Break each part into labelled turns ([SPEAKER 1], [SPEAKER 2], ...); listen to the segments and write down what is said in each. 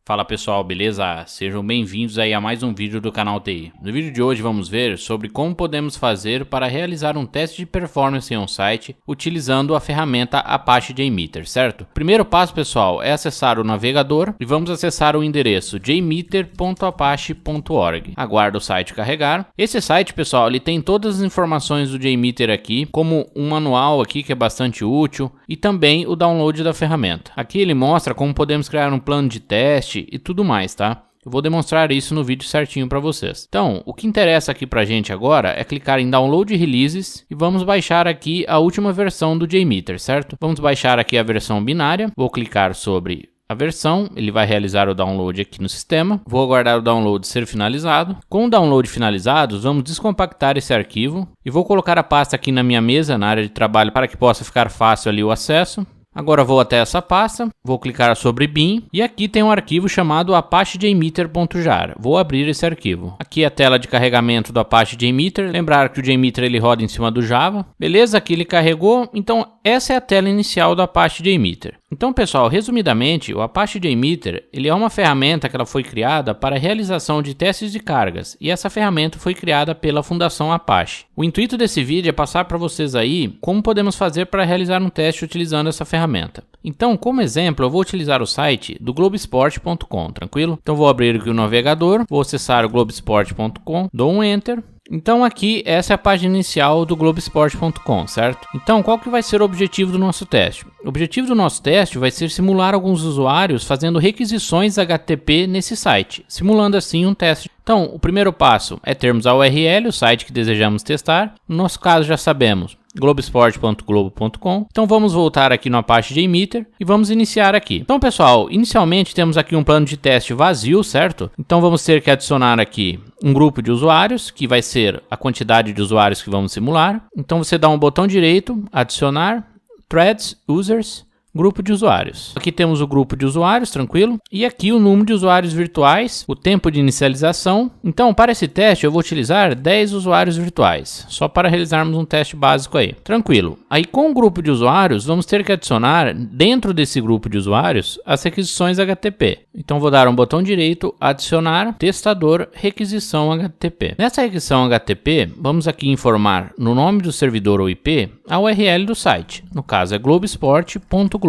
[SPEAKER 1] Fala pessoal, beleza? Sejam bem-vindos aí a mais um vídeo do canal TI. No vídeo de hoje vamos ver sobre como podemos fazer para realizar um teste de performance em um site utilizando a ferramenta Apache JMeter, certo? O primeiro passo, pessoal, é acessar o navegador e vamos acessar o endereço jmeter.apache.org. Aguarda o site carregar. Esse site, pessoal, ele tem todas as informações do JMeter aqui, como um manual aqui que é bastante útil e também o download da ferramenta. Aqui ele mostra como podemos criar um plano de teste e tudo mais, tá? Eu vou demonstrar isso no vídeo certinho para vocês. Então, o que interessa aqui pra gente agora é clicar em Download Releases e vamos baixar aqui a última versão do JMeter, certo? Vamos baixar aqui a versão binária, vou clicar sobre a versão, ele vai realizar o download aqui no sistema. Vou aguardar o download ser finalizado. Com o download finalizado, vamos descompactar esse arquivo e vou colocar a pasta aqui na minha mesa, na área de trabalho, para que possa ficar fácil ali o acesso. Agora vou até essa pasta, vou clicar sobre bin e aqui tem um arquivo chamado apachejmeter.jar. Vou abrir esse arquivo. Aqui é a tela de carregamento do Apache JMeter. Lembrar que o JMeter ele roda em cima do Java. Beleza, aqui ele carregou. Então essa é a tela inicial do Apache JMeter. Então pessoal, resumidamente, o Apache JMeter ele é uma ferramenta que ela foi criada para a realização de testes de cargas e essa ferramenta foi criada pela Fundação Apache. O intuito desse vídeo é passar para vocês aí como podemos fazer para realizar um teste utilizando essa ferramenta. Então, como exemplo, eu vou utilizar o site do Globesport.com, tranquilo? Então vou abrir aqui o navegador, vou acessar o Globesport.com, dou um Enter. Então aqui, essa é a página inicial do Globesport.com, certo? Então, qual que vai ser o objetivo do nosso teste? O objetivo do nosso teste vai ser simular alguns usuários fazendo requisições HTTP nesse site, simulando assim um teste. Então, o primeiro passo é termos a URL, o site que desejamos testar. No nosso caso, já sabemos, globesport.globo.com. Então vamos voltar aqui no Apache JMeter e vamos iniciar aqui. Então pessoal, inicialmente temos aqui um plano de teste vazio, certo? Então vamos ter que adicionar aqui um grupo de usuários, que vai ser a quantidade de usuários que vamos simular. Então você dá um botão direito, adicionar, threads, users, grupo de usuários. Aqui temos o grupo de usuários, tranquilo. E aqui o número de usuários virtuais, o tempo de inicialização. Então, para esse teste, eu vou utilizar 10 usuários virtuais, só para realizarmos um teste básico aí. Tranquilo. Aí, com o grupo de usuários, vamos ter que adicionar, dentro desse grupo de usuários, as requisições HTTP. Então, vou dar um botão direito, adicionar, testador, requisição HTTP. Nessa requisição HTTP, vamos aqui informar no nome do servidor ou IP, a URL do site. No caso, é globesport.globo.com.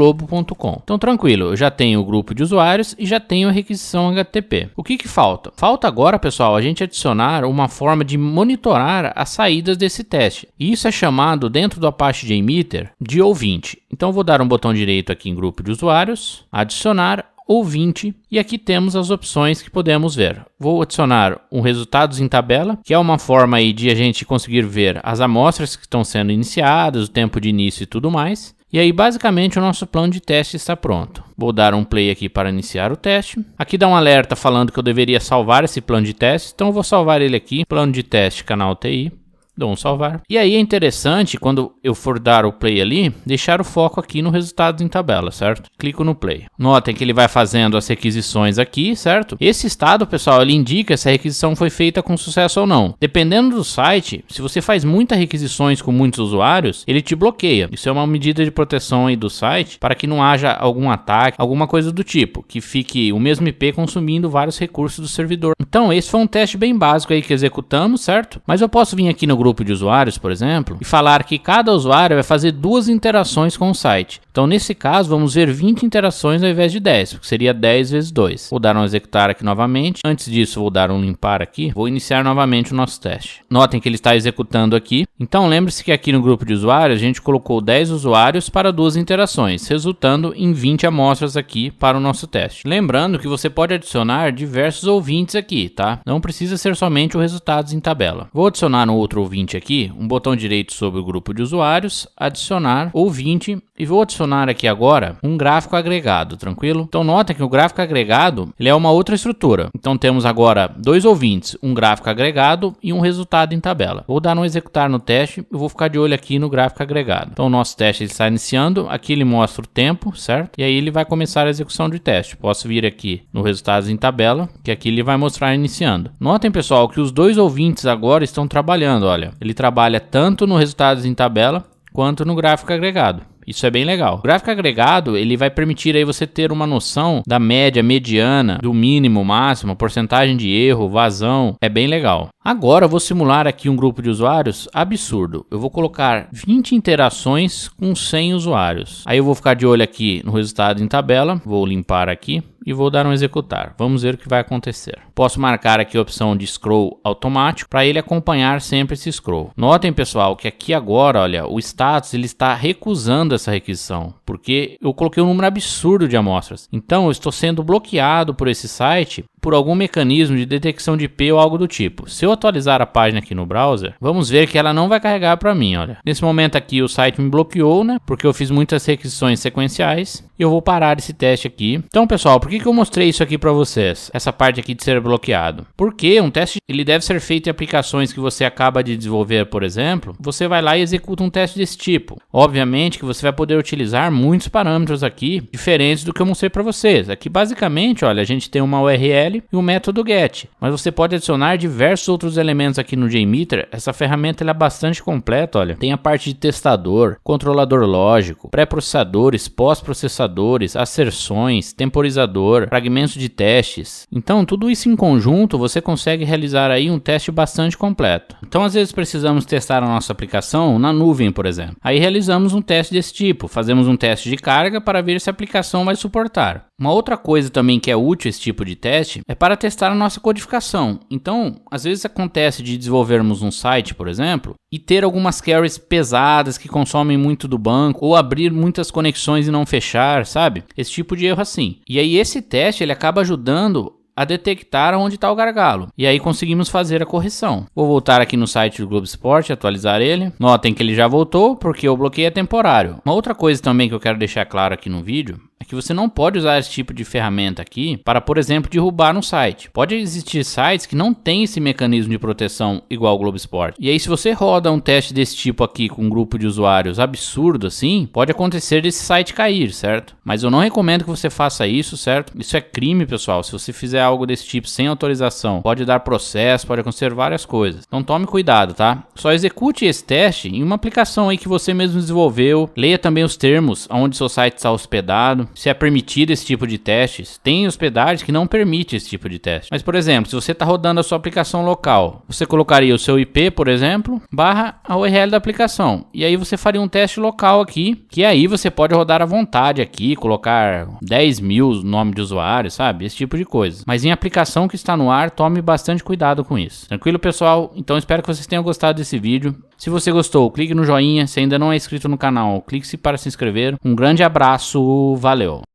[SPEAKER 1] Então tranquilo, eu já tenho o grupo de usuários e já tenho a requisição HTTP. O que falta? Falta agora, pessoal, a gente adicionar uma forma de monitorar as saídas desse teste. E isso é chamado dentro do Apache JMeter de ouvinte. Então vou dar um botão direito aqui em grupo de usuários, adicionar ouvinte, e aqui temos as opções que podemos ver. Vou adicionar um resultados em tabela, que é uma forma aí de a gente conseguir ver as amostras que estão sendo iniciadas, o tempo de início e tudo mais. E aí, basicamente, o nosso plano de teste está pronto. Vou dar um play aqui para iniciar o teste. Aqui dá um alerta falando que eu deveria salvar esse plano de teste, então eu vou salvar ele aqui, plano de teste canal TI. Dou um salvar. E aí é interessante, quando eu for dar o play ali, deixar o foco aqui no resultados em tabela, certo? Clico no play. Notem que ele vai fazendo as requisições aqui, certo? Esse estado, pessoal, ele indica se a requisição foi feita com sucesso ou não. Dependendo do site, se você faz muitas requisições com muitos usuários, ele te bloqueia. Isso é uma medida de proteção aí do site, para que não haja algum ataque, alguma coisa do tipo, que fique o mesmo IP consumindo vários recursos do servidor. Então, esse foi um teste bem básico aí que executamos, certo? Mas eu posso vir aqui no grupo de usuários, por exemplo, e falar que cada usuário vai fazer 2 interações com o site. Então, nesse caso, vamos ver 20 interações ao invés de 10, porque seria 10 vezes 2. Vou dar um executar aqui novamente. Antes disso, vou dar um limpar aqui. Vou iniciar novamente o nosso teste. Notem que ele está executando aqui. Então, lembre-se que aqui no grupo de usuários, a gente colocou 10 usuários para 2 interações, resultando em 20 amostras aqui para o nosso teste. Lembrando que você pode adicionar diversos ouvintes aqui, tá? Não precisa ser somente o resultados em tabela. Vou adicionar um outro ouvinte aqui, um botão direito sobre o grupo de usuários, adicionar ouvinte e vou adicionar aqui agora um gráfico agregado, tranquilo? Então nota que o gráfico agregado ele é uma outra estrutura. Então temos agora 2 ouvintes, um gráfico agregado e um resultado em tabela. Vou dar um executar no teste e vou ficar de olho aqui no gráfico agregado. Então o nosso teste ele está iniciando, aqui ele mostra o tempo, certo? E aí ele vai começar a execução de teste. Posso vir aqui no resultados em tabela, que aqui ele vai mostrar iniciando. Notem, pessoal, que os 2 ouvintes agora estão trabalhando, olha. Ele trabalha tanto no resultados em tabela quanto no gráfico agregado. Isso é bem legal. O gráfico agregado, ele vai permitir aí você ter uma noção da média, mediana, do mínimo, máximo, porcentagem de erro, vazão. É bem legal. Agora eu vou simular aqui um grupo de usuários absurdo. Eu vou colocar 20 interações com 100 usuários. Aí eu vou ficar de olho aqui no resultado em tabela. Vou limpar aqui e vou dar um executar. Vamos ver o que vai acontecer. Posso marcar aqui a opção de scroll automático para ele acompanhar sempre esse scroll. Notem, pessoal, que aqui agora, olha, o status ele está recusando essa requisição, porque eu coloquei um número absurdo de amostras. Então eu estou sendo bloqueado por esse site por algum mecanismo de detecção de IP ou algo do tipo. Se eu atualizar a página aqui no browser, vamos ver que ela não vai carregar para mim, olha. Nesse momento aqui o site me bloqueou, né? Porque eu fiz muitas requisições sequenciais. E eu vou parar esse teste aqui. Então, pessoal, por que eu mostrei isso aqui para vocês? Essa parte aqui de ser bloqueado. Porque um teste ele deve ser feito em aplicações que você acaba de desenvolver, por exemplo. Você vai lá e executa um teste desse tipo. Obviamente que você vai poder utilizar muitos parâmetros aqui, diferentes do que eu mostrei para vocês. Aqui, basicamente, olha, a gente tem uma URL e um método get, mas você pode adicionar diversos outros elementos aqui no JMeter. Essa ferramenta ela é bastante completa, olha. Tem a parte de testador, controlador lógico, pré-processadores, pós-processadores, asserções, temporizador, fragmentos de testes. Então, tudo isso em conjunto, você consegue realizar aí um teste bastante completo. Então, às vezes precisamos testar a nossa aplicação na nuvem, por exemplo. Aí realizamos um teste desse tipo, fazemos um teste de carga para ver se a aplicação vai suportar. Uma outra coisa também que é útil esse tipo de teste é para testar a nossa codificação. Então, às vezes acontece de desenvolvermos um site, por exemplo, e ter algumas carries pesadas que consomem muito do banco, ou abrir muitas conexões e não fechar, sabe? Esse tipo de erro assim. E aí esse teste ele acaba ajudando a detectar onde está o gargalo. E aí conseguimos fazer a correção. Vou voltar aqui no site do Globo Esporte, atualizar ele. Notem que ele já voltou porque o bloqueio é temporário. Uma outra coisa também que eu quero deixar claro aqui no vídeo é que você não pode usar esse tipo de ferramenta aqui para, por exemplo, derrubar um site. Pode existir sites que não têm esse mecanismo de proteção igual ao Globo Esporte. E aí se você roda um teste desse tipo aqui com um grupo de usuários absurdo assim, pode acontecer desse site cair, certo? Mas eu não recomendo que você faça isso, certo? Isso é crime, pessoal. Se você fizer algo desse tipo sem autorização, pode dar processo, pode acontecer várias coisas. Então tome cuidado, tá? Só execute esse teste em uma aplicação aí que você mesmo desenvolveu. Leia também os termos onde seu site está hospedado. Se é permitido esse tipo de testes. Tem hospedagens que não permite esse tipo de teste. Mas, por exemplo, se você está rodando a sua aplicação local, você colocaria o seu IP, por exemplo, barra a URL da aplicação. E aí você faria um teste local aqui, que aí você pode rodar à vontade aqui, colocar 10 mil nome de usuário, sabe? Esse tipo de coisa. Mas em aplicação que está no ar, tome bastante cuidado com isso. Tranquilo, pessoal? Então espero que vocês tenham gostado desse vídeo. Se você gostou, clique no joinha. Se ainda não é inscrito no canal, clique-se para se inscrever. Um grande abraço, valeu!